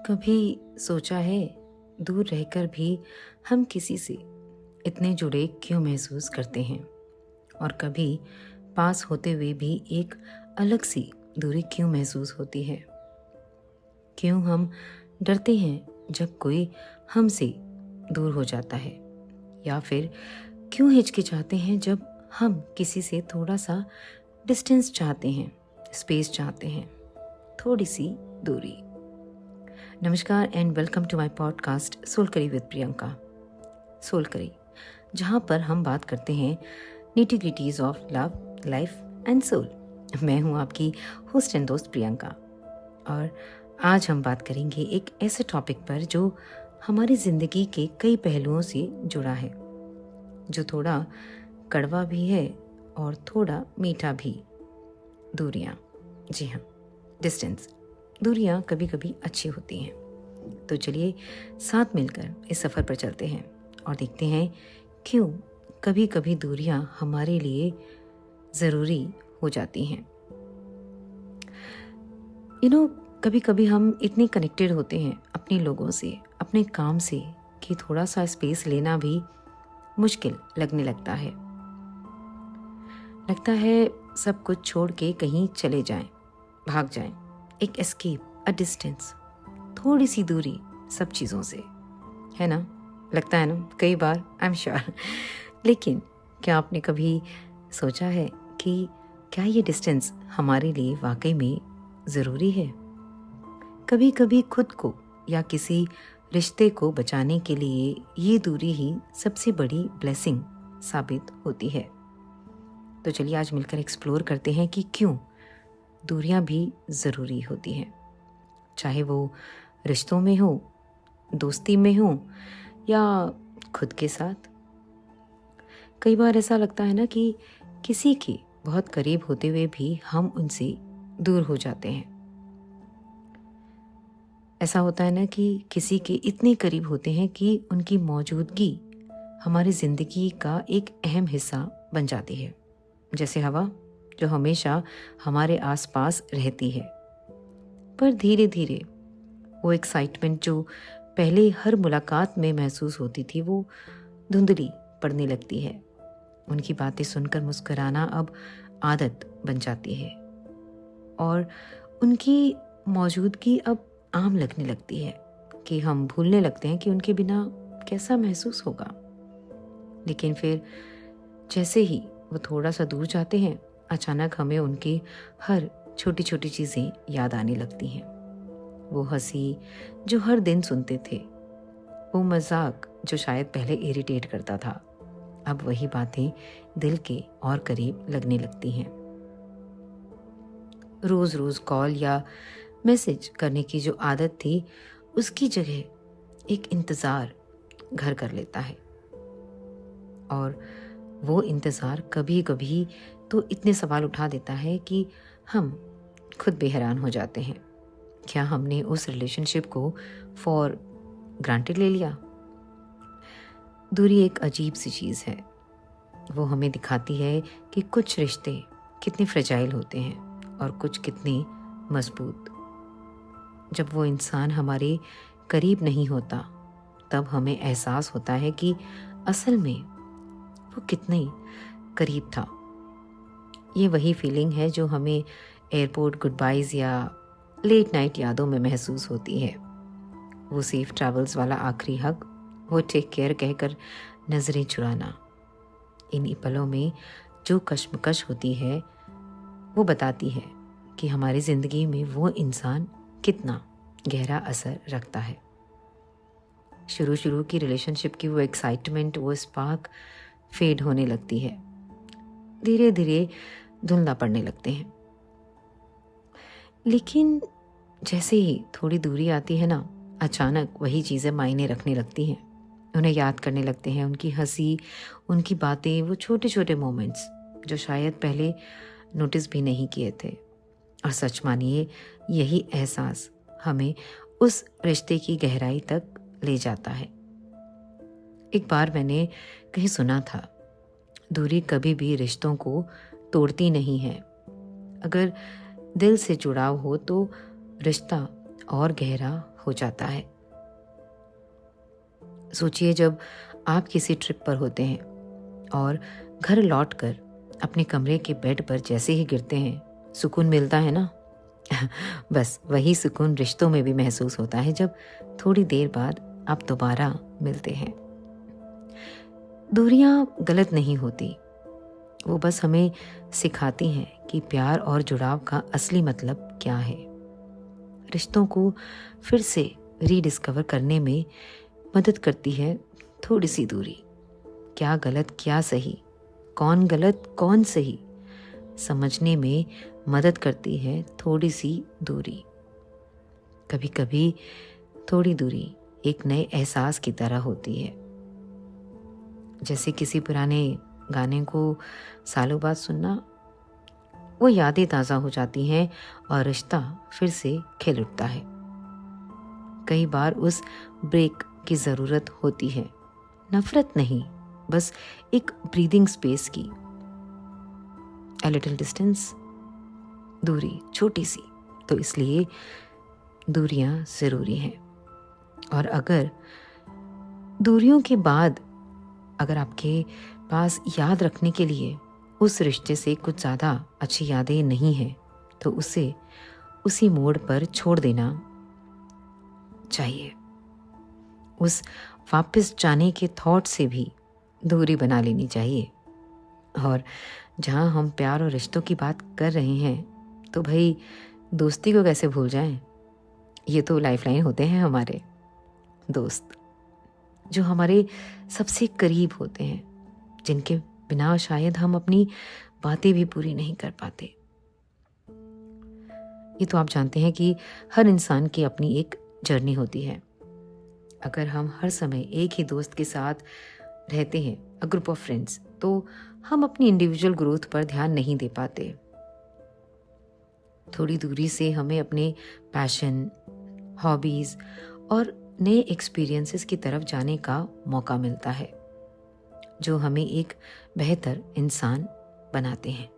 कभी सोचा है दूर रहकर भी हम किसी से इतने जुड़े क्यों महसूस करते हैं, और कभी पास होते हुए भी एक अलग सी दूरी क्यों महसूस होती है। क्यों हम डरते हैं जब कोई हमसे दूर हो जाता है, या फिर क्यों हिचकिचाते हैं जब हम किसी से थोड़ा सा डिस्टेंस चाहते हैं, स्पेस चाहते हैं, थोड़ी सी दूरी। नमस्कार and welcome to my podcast soul curry with Priyanka. Soul curry, जहाँ पर हम बात करते हैं nitty gritties of love, life and soul. मैं हूँ आपकी होस्ट एंड दोस्त प्रियंका, और आज हम बात करेंगे एक ऐसे टॉपिक पर जो हमारी ज़िंदगी के कई पहलुओं से जुड़ा है, जो थोड़ा कड़वा भी है और थोड़ा मीठा भी। दूरियाँ। जी हाँ, डिस्टेंस। दूरियाँ कभी कभी अच्छी होती हैं। तो चलिए साथ मिलकर इस सफ़र पर चलते हैं और देखते हैं क्यों कभी कभी दूरियाँ हमारे लिए ज़रूरी हो जाती हैं। कभी कभी हम इतने कनेक्टेड होते हैं अपने लोगों से, अपने काम से, कि थोड़ा सा स्पेस लेना भी मुश्किल लगने लगता है। लगता है सब कुछ छोड़ के कहीं चले जाएं, भाग जाएं। एक एस्केप, अ डिस्टेंस, थोड़ी सी दूरी सब चीज़ों से, है ना? लगता है ना कई बार, आई एम श्योर। लेकिन क्या आपने कभी सोचा है कि क्या ये डिस्टेंस हमारे लिए वाकई में ज़रूरी है? कभी कभी खुद को या किसी रिश्ते को बचाने के लिए ये दूरी ही सबसे बड़ी ब्लेसिंग साबित होती है। तो चलिए आज मिलकर एक्सप्लोर करते हैं कि क्यों दूरियां भी ज़रूरी होती हैं, चाहे वो रिश्तों में हो, दोस्ती में हो, या खुद के साथ। कई बार ऐसा लगता है ना कि किसी के बहुत करीब होते हुए भी हम उनसे दूर हो जाते हैं। ऐसा होता है ना कि किसी के इतने करीब होते हैं कि उनकी मौजूदगी हमारी ज़िंदगी का एक अहम हिस्सा बन जाती है, जैसे हवा जो हमेशा हमारे आसपास रहती है, पर धीरे धीरे वो एक्साइटमेंट जो पहले हर मुलाकात में महसूस होती थी वो धुंधली पड़ने लगती है। उनकी बातें सुनकर मुस्कुराना अब आदत बन जाती है, और उनकी मौजूदगी अब आम लगने लगती है कि हम भूलने लगते हैं कि उनके बिना कैसा महसूस होगा। लेकिन फिर जैसे ही वो थोड़ा सा दूर जाते हैं, अचानक हमें उनकी हर छोटी छोटी चीज़ें याद आने लगती हैं। वो हंसी जो हर दिन सुनते थे, वो मजाक जो शायद पहले इरिटेट करता था, अब वही बातें दिल के और करीब लगने लगती हैं। रोज रोज कॉल या मैसेज करने की जो आदत थी, उसकी जगह एक इंतज़ार घर कर लेता है, और वो इंतज़ार कभी कभी तो इतने सवाल उठा देता है कि हम खुद भी हैरान हो जाते हैं। क्या हमने उस रिलेशनशिप को फॉर ग्रांटेड ले लिया? दूरी एक अजीब सी चीज़ है। वो हमें दिखाती है कि कुछ रिश्ते कितने फ्रेजाइल होते हैं और कुछ कितने मजबूत। जब वो इंसान हमारे करीब नहीं होता, तब हमें एहसास होता है कि असल में वो कितने करीब था। ये वही फीलिंग है जो हमें एयरपोर्ट गुड बाइज या लेट नाइट यादों में महसूस होती है। वो सेफ ट्रैवल्स वाला आखिरी हक, वो टेक केयर कहकर नज़रें चुराना। इन्हीं पलों में जो कश्मकश होती है, वो बताती है कि हमारी ज़िंदगी में वो इंसान कितना गहरा असर रखता है। शुरू की रिलेशनशिप की वो एक्साइटमेंट, वो स्पार्क फेड होने लगती है, धीरे धीरे धुंधला पड़ने लगते हैं। लेकिन जैसे ही थोड़ी दूरी आती है ना, अचानक वही चीज़ें मायने रखने लगती हैं। उन्हें याद करने लगते हैं, उनकी हंसी, उनकी बातें, वो छोटे छोटे मोमेंट्स जो शायद पहले नोटिस भी नहीं किए थे। और सच मानिए, यही एहसास हमें उस रिश्ते की गहराई तक ले जाता है। एक बार मैंने कहीं सुना था, दूरी कभी भी रिश्तों को तोड़ती नहीं है। अगर दिल से जुड़ाव हो तो रिश्ता और गहरा हो जाता है। सोचिए, जब आप किसी ट्रिप पर होते हैं और घर लौटकर अपने कमरे के बेड पर जैसे ही गिरते हैं, सुकून मिलता है ना। बस वही सुकून रिश्तों में भी महसूस होता है जब थोड़ी देर बाद आप दोबारा मिलते हैं। दूरियां गलत नहीं होती, वो बस हमें सिखाती हैं कि प्यार और जुड़ाव का असली मतलब क्या है। रिश्तों को फिर से रीडिस्कवर करने में मदद करती है थोड़ी सी दूरी। क्या गलत क्या सही, कौन गलत कौन सही, समझने में मदद करती है थोड़ी सी दूरी। कभी कभी थोड़ी दूरी एक नए एहसास की तरह होती है, जैसे किसी पुराने गाने को सालों बाद सुनना। वो यादें ताज़ा हो जाती हैं और रिश्ता फिर से खिल उठता है। कई बार उस ब्रेक की ज़रूरत होती है, नफरत नहीं, बस एक ब्रीदिंग स्पेस की। A little distance, दूरी छोटी सी, तो इसलिए दूरियां ज़रूरी हैं। और अगर दूरियों के बाद अगर आपके पास याद रखने के लिए उस रिश्ते से कुछ ज़्यादा अच्छी यादें नहीं हैं, तो उसे उसी मोड़ पर छोड़ देना चाहिए। उस वापस जाने के थॉट से भी दूरी बना लेनी चाहिए। और जहाँ हम प्यार और रिश्तों की बात कर रहे हैं, तो भाई दोस्ती को कैसे भूल जाएं। ये तो लाइफलाइन होते हैं हमारे दोस्त, जो हमारे सबसे करीब होते हैं, जिनके बिना शायद हम अपनी बातें भी पूरी नहीं कर पाते। ये तो आप जानते हैं कि हर इंसान की अपनी एक जर्नी होती है। अगर हम हर समय एक ही दोस्त के साथ रहते हैं, अ ग्रुप ऑफ फ्रेंड्स, तो हम अपनी इंडिविजुअल ग्रोथ पर ध्यान नहीं दे पाते। थोड़ी दूरी से हमें अपने पैशन, हॉबीज़ और नए एक्सपीरियंसेस की तरफ जाने का मौका मिलता है, जो हमें एक बेहतर इंसान बनाते हैं।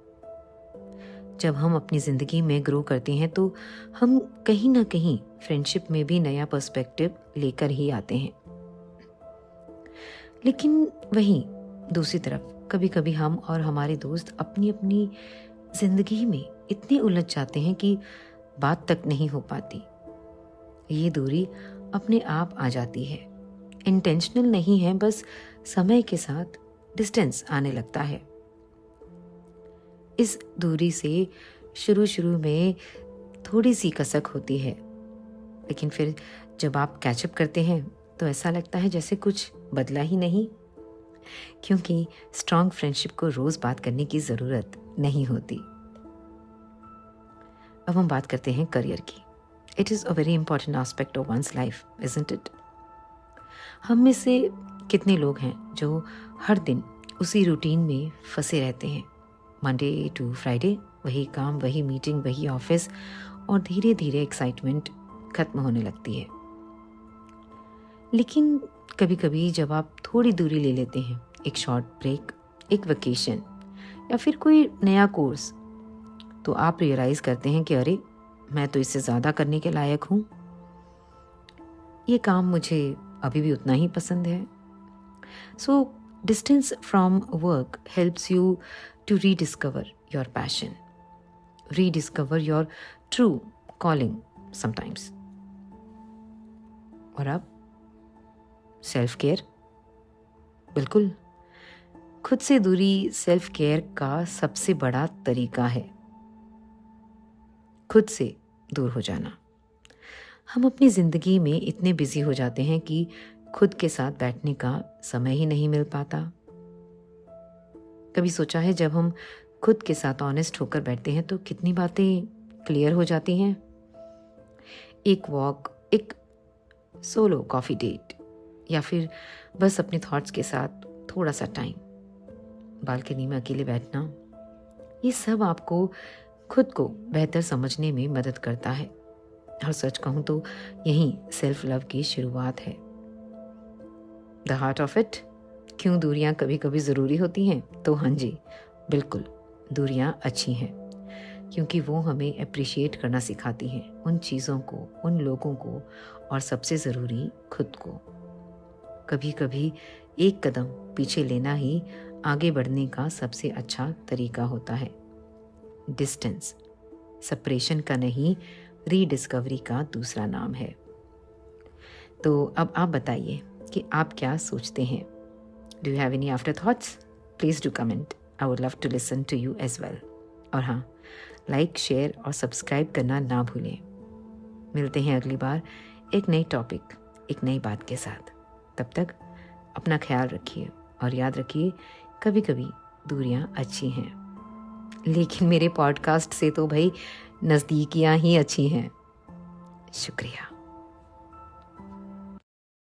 जब हम अपनी ज़िंदगी में ग्रो करते हैं, तो हम कहीं ना कहीं फ्रेंडशिप में भी नया पर्सपेक्टिव लेकर ही आते हैं। लेकिन वहीं दूसरी तरफ कभी कभी हम और हमारे दोस्त अपनी अपनी ज़िंदगी में इतने उलझ जाते हैं कि बात तक नहीं हो पाती। ये दूरी अपने आप आ जाती है, इंटेंशनल नहीं है, बस समय के साथ डिस्टेंस आने लगता है। इस दूरी से शुरू में थोड़ी सी कसक होती है, लेकिन फिर जब आप कैचअप करते हैं तो ऐसा लगता है जैसे कुछ बदला ही नहीं, क्योंकि स्ट्रॉन्ग फ्रेंडशिप को रोज बात करने की जरूरत नहीं होती। अब हम बात करते हैं करियर की। It is a very important aspect of one's life, isn't it? हम में से कितने लोग हैं जो हर दिन उसी रूटीन में फंसे रहते हैं, मंडे टू फ्राइडे, वही काम, वही मीटिंग, वही ऑफिस, और धीरे धीरे एक्साइटमेंट खत्म होने लगती है। लेकिन कभी कभी जब आप थोड़ी दूरी ले लेते हैं, एक शॉर्ट ब्रेक, एक वेकेशन या फिर कोई नया कोर्स, तो आप रियलाइज करते हैं कि अरे, मैं तो इससे ज़्यादा करने के लायक हूँ। ये काम मुझे अभी भी उतना ही पसंद है। So distance from work helps you to rediscover your passion, rediscover your true calling sometimes. और अब सेल्फ केयर, बिल्कुल खुद से दूरी सेल्फ केयर का सबसे बड़ा तरीका है, खुद से दूर हो जाना। हम अपनी ज़िंदगी में इतने बिजी हो जाते हैं कि खुद के साथ बैठने का समय ही नहीं मिल पाता। कभी सोचा है, जब हम खुद के साथ ऑनेस्ट होकर बैठते हैं तो कितनी बातें क्लियर हो जाती हैं। एक वॉक, एक सोलो कॉफ़ी डेट, या फिर बस अपने थॉट्स के साथ थोड़ा सा टाइम, बालकनी में अकेले बैठना, ये सब आपको खुद को बेहतर समझने में मदद करता है। और सच कहूँ तो यही सेल्फ लव की शुरुआत है। द हार्ट ऑफ इट, क्यों दूरियां कभी कभी ज़रूरी होती हैं? तो हाँ जी, बिल्कुल दूरियां अच्छी हैं। क्योंकि वो हमें अप्रिशिएट करना सिखाती हैं, उन चीज़ों को, उन लोगों को, और सबसे ज़रूरी खुद को। कभी कभी एक कदम पीछे लेना ही आगे बढ़ने का सबसे अच्छा तरीका होता है। डिस्टेंस सेपरेशन का नहीं, रीडिस्कवरी का दूसरा नाम है। तो अब आप बताइए कि आप क्या सोचते हैं। Do you have any after thoughts? Please do comment, I would love to listen to you as well. और हाँ, लाइक, शेयर और सब्सक्राइब करना ना भूलें। मिलते हैं अगली बार एक नई टॉपिक, एक नई बात के साथ। तब तक अपना ख्याल रखिए और याद रखिए, कभी कभी दूरियां अच्छी हैं, लेकिन मेरे पॉडकास्ट से तो भाई नज़दीकियां ही अच्छी हैं। शुक्रिया।